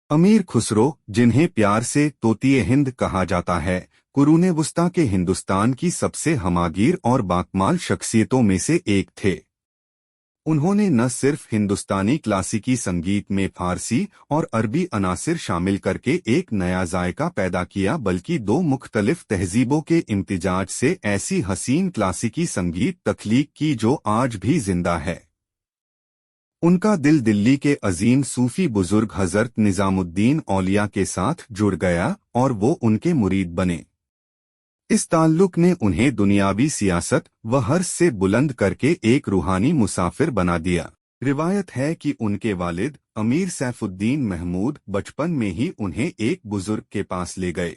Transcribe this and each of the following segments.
अमीर खुसरो, जिन्हें प्यार से तोतिए हिंद कहा जाता है, कुरूने वुस्ता के हिंदुस्तान की सबसे हमागीर और बाकमाल शख्सियतों में से एक थे। उन्होंने न सिर्फ हिंदुस्तानी क्लासिकी संगीत में फारसी और अरबी अनासिर शामिल करके एक नया जायका पैदा किया, बल्कि दो मुख्तलिफ तहजीबों के इम्तिजाज से ऐसी हसीन क्लासिकी संगीत तख्लीक की जो आज भी जिंदा है। उनका दिल दिल्ली के अजीम सूफी बुजुर्ग हजरत निजामुद्दीन औलिया के साथ जुड़ गया और वो उनके मुरीद बने। इस ताल्लुक ने उन्हें दुनियावी सियासत व हर्ष से बुलंद करके एक रूहानी मुसाफिर बना दिया। रिवायत है कि उनके वालिद अमीर सैफुद्दीन महमूद बचपन में ही उन्हें एक बुजुर्ग के पास ले गए।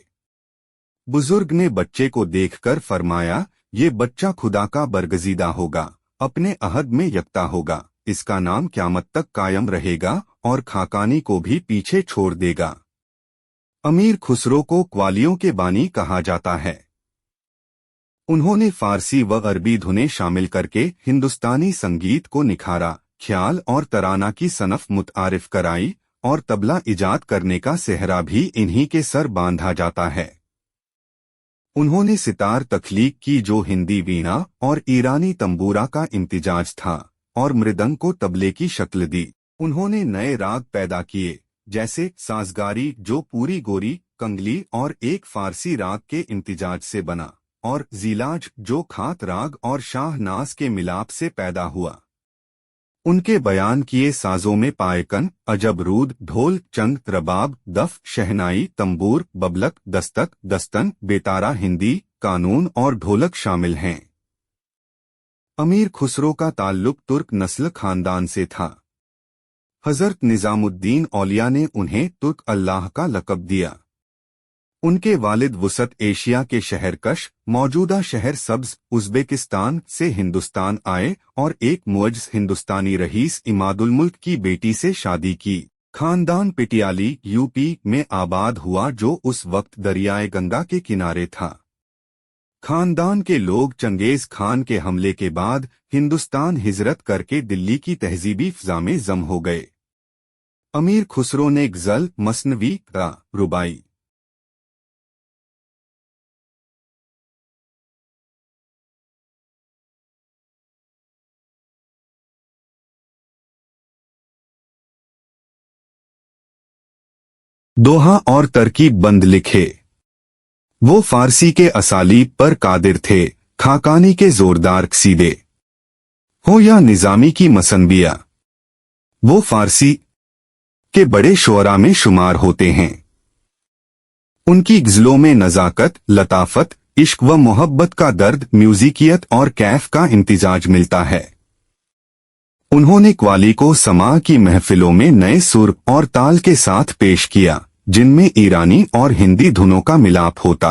बुजुर्ग ने बच्चे को देखकर फरमाया, ये बच्चा खुदा का बरगजीदा होगा, अपने अहद में यकता होगा, इसका नाम क़यामत तक कायम रहेगा और खाकानी को भी पीछे छोड़ देगा। अमीर खुसरो को क़वालियों के बानी कहा जाता है। उन्होंने फारसी व अरबी धुनें शामिल करके हिंदुस्तानी संगीत को निखारा, ख्याल और तराना की सनफ मुतारिफ कराई और तबला इजाद करने का सेहरा भी इन्हीं के सर बांधा जाता है। उन्होंने सितार तख्लीक की जो हिंदी वीणा और ईरानी तंबूरा का इम्तिजाज था और मृदंग को तबले की शक्ल दी। उन्होंने नए राग पैदा किए, जैसे साजगारी जो पूरी गोरी, कंगली और एक फारसी राग के इम्तिजाज से बना, और जीलाज जो खात राग और शाहनाज के मिलाप से पैदा हुआ। उनके बयान किए साजों में पायकन, अजबरूद, ढोल, चंग, रबाब, दफ, शहनाई, तंबूर, बबलक, दस्तक, दस्तन, बेतारा, हिंदी, कानून और ढोलक शामिल हैं। अमीर खुसरो का ताल्लुक तुर्क नस्ल खानदान से था। हजरत निजामुद्दीन औलिया ने उन्हें तुर्क अल्लाह का लक़ब दिया। उनके वालिद वसत एशिया के शहर कश, मौजूदा शहर सब्ज, उज़्बेकिस्तान से हिंदुस्तान आए और एक मुअज्ज हिंदुस्तानी रईस इमादुल मुल्क की बेटी से शादी की। खानदान पिटियाली यूपी में आबाद हुआ जो उस वक्त दरियाए गंगा के किनारे था। खानदान के लोग चंगेज खान के हमले के बाद हिंदुस्तान हिजरत करके दिल्ली की तहजीबी फ़ज़ा में जम हो गए। अमीर खुसरो ने गज़ल, मसनवी, रुबाई, दोहा और तरकीब बंद लिखे। वो फारसी के असालीब पर कादिर थे, खाकानी के जोरदार कसीदे हो या निजामी की मसनविया, वो फारसी के बड़े शुअरा में शुमार होते हैं। उनकी गज़लों में नज़ाकत, लताफत, इश्क व मोहब्बत का दर्द, म्यूजिकियत और कैफ का इम्तिजाज मिलता है। उन्होंने क़वाली को समा की महफिलों में नए सुर और ताल के साथ पेश किया, जिनमें ईरानी और हिंदी धुनों का मिलाप होता।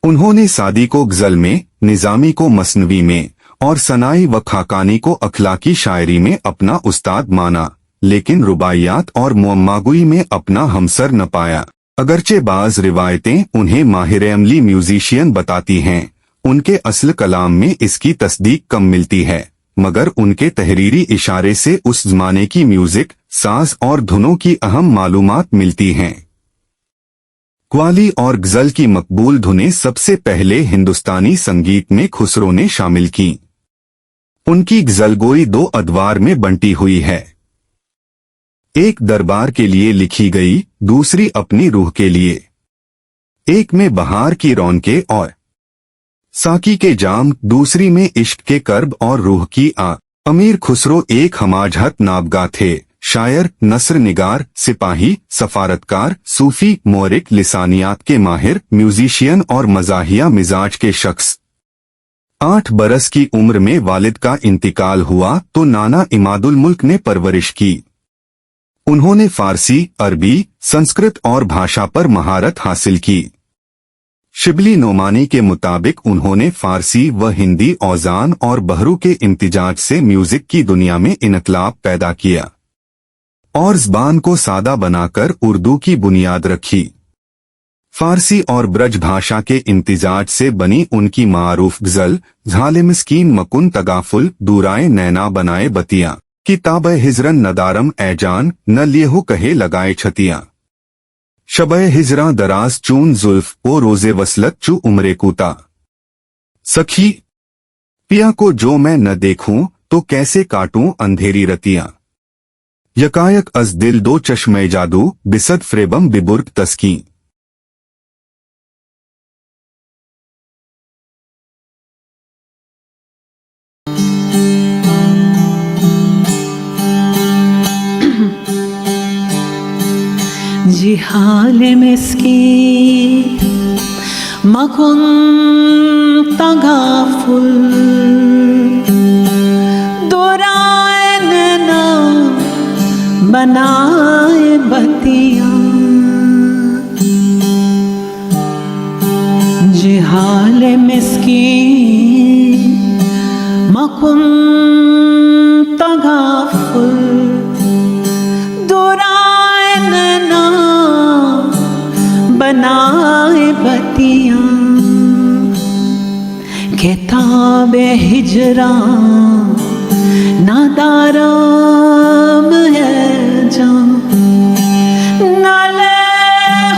उन्होंने सादी को गज़ल में, निजामी को मसनवी में और सनाई व खाकानी को अखलाकी शायरी में अपना उस्ताद माना, लेकिन रुबाइयात और मुअम्मागुई में अपना हमसर न पाया। अगरचे बाज़ रिवायतें उन्हें माहिर अमली म्यूजिशियन बताती हैं, उनके असल कलाम में इसकी तस्दीक कम मिलती है, मगर उनके तहरीरी इशारे से उस ज़माने की म्यूजिक, साज और धुनों की अहम मालूमात मिलती हैं। क़वाली और गज़ल की मकबूल धुनें सबसे पहले हिंदुस्तानी संगीत में खुसरो ने शामिल की। उनकी गज़लगोई दो अदवार में बंटी हुई है, एक दरबार के लिए लिखी गई, दूसरी अपनी रूह के लिए। एक में बहार की रौनकें और साकी के जाम, दूसरी में इश्क के कर्ब और रूह की आ। अमीर खुसरो एक हमाजहत नाबगा थे, शायर, नस्र निगार, सिपाही, सफारतकार, सूफी, मोरिक, लिसानियात के माहिर, म्यूजिशियन और मज़ाहिया मिजाज के शख्स। 8 बरस की उम्र में वालिद का इंतकाल हुआ तो नाना इमादुल मुल्क ने परवरिश की। उन्होंने फारसी, अरबी, संस्कृत और भाषा पर महारत हासिल की। शिबली नोमानी के मुताबिक उन्होंने फारसी व हिंदी औज़ान और बहरू के इम्तिजाज से म्यूजिक की दुनिया में इनकलाब पैदा किया और ज़बान को सादा बनाकर उर्दू की बुनियाद रखी। फारसी और ब्रज भाषा के इम्तिजाज से बनी उनकी मारूफ गज़ल, झाले मिस्कीन मकुन तगाफुल, दूराए नैना बनाए बतिया, किताब हिजरन नदारम ऐजान न लियहु कहे लगाए छतियां। शब हिजरा दराज चून जुल्फ ओ रोजे वसलत चू उम्रे कूता। सखी पिया को जो मैं न देखूं तो कैसे काटूं अंधेरी रतियां। यकायक अज दिल दो चश्मे जादू बिसद फ्रेबम बिबुर्ग तस्की। जिहाल मिस्की मकुन तगाफुल दोराए नैना बनाए बतियां। जिहाल मिस्की मकुन तगाफुल दोराए नैना बनाए बतियां। किताब हिजरा नादाराम है जान नाले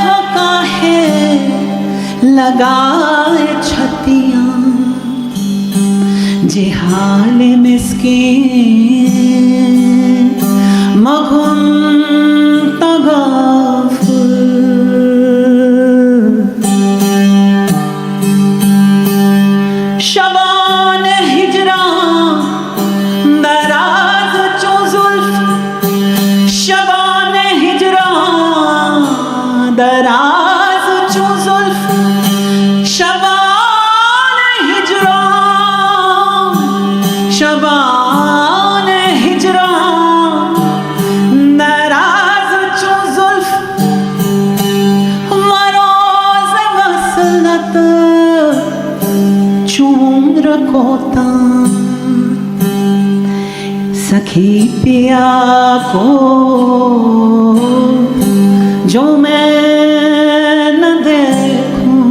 हो काहे लगाए छतियां। जिहाल मिस्कीन मगुन तगाफुल शबान हिजरा दराज चो जुल्फ। शबान हिजरा दराज चो जुल्फ। शबान हिजरा शबान हिजरा दराज चो जुल्फ। मरोज वसलत चूम्र कोता। सखी पिया को जो मैं न देखूं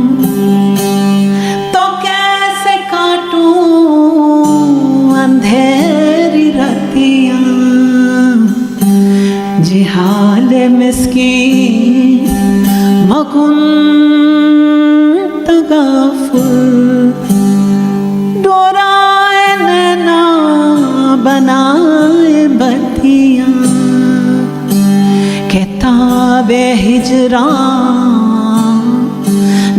तो कैसे काटूं अंधेरी रतियां। जिहाल मिस्कीन मकुन तगाफुल दोराए नैना बनाए बतियां। किताब हिजरा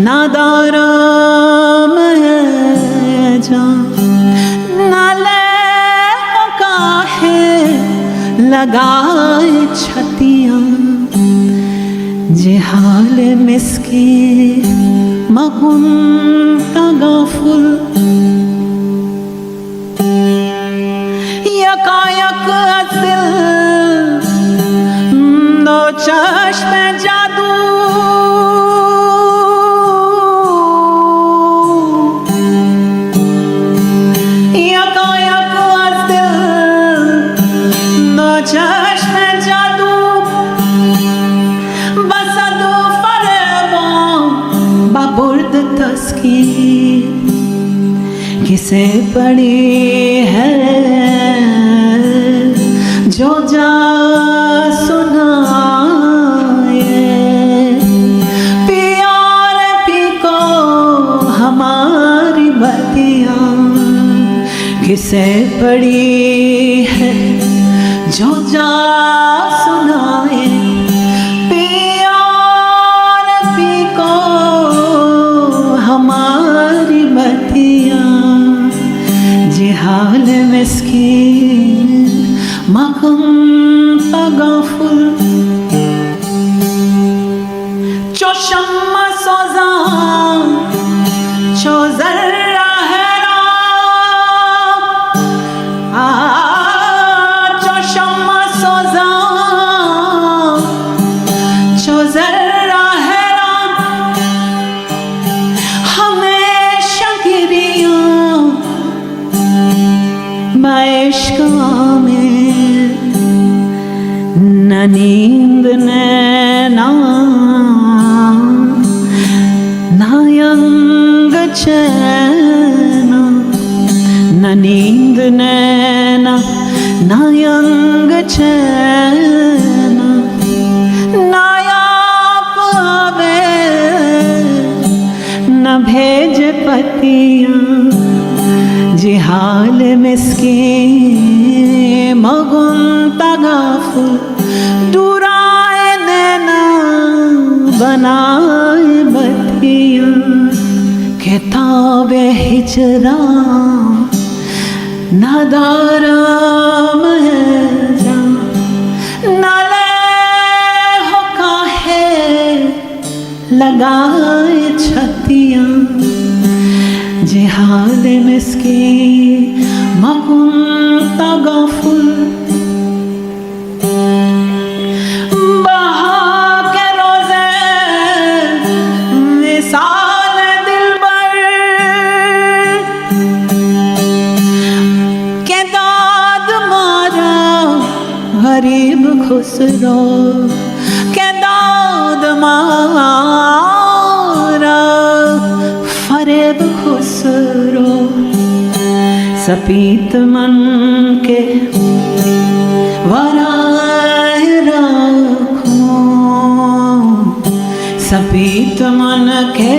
नादाराम है जान नाले हो काहे लगाए छतियां। जिहाल मिस्कीन मकुन तगाफुल यकायक दिल दो चश्मे जादू यकायक दिल दो चश्मे जादू बसदू फरेबा बबुर्द तस्की। किसे पड़ी है जो जा सुनाए प्यार पी को हमारी बतियां। किसे पड़ी है जो जा सुनाए प्यार पी को हमारी बतियां। जिहाल मिस्कीन मकुन तगाफुल चो शम्मा सोजा चो जर्रा हैरा चो शम्मा सोजा meskin magun tagaful duraए नैना बनाए बतियां किताबे हिजरा नादारा लगाए छतियां जिहाद मिस्कीन मकुन तगफुल बहा के रोज़े मिसाल दिलबर के दाद मारा गरीब खुसरो के दाद मारा फरेब खुसरो सपीत मन के वराए रखो सपीत मन के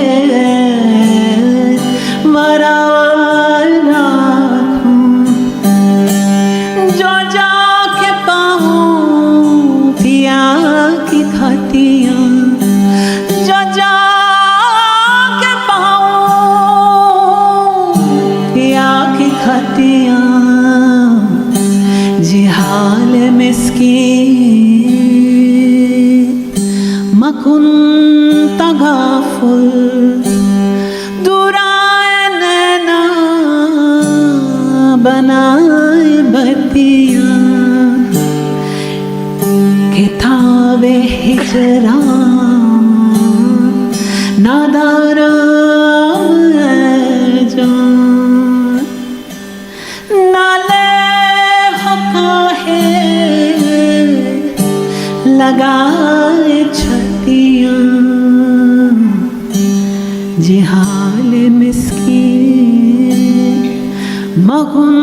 वराए रखो जो जाके पाऊं पिया की खतियां जो जाके पाऊं पिया की खतियां जिहाल मिस्कीन मकुन तगाफुल दुराए नैना बनाए बतियां किताबे हिजरा नादारा नाले हका है लगाए छतियां जिहाल मिस्कीन मगुन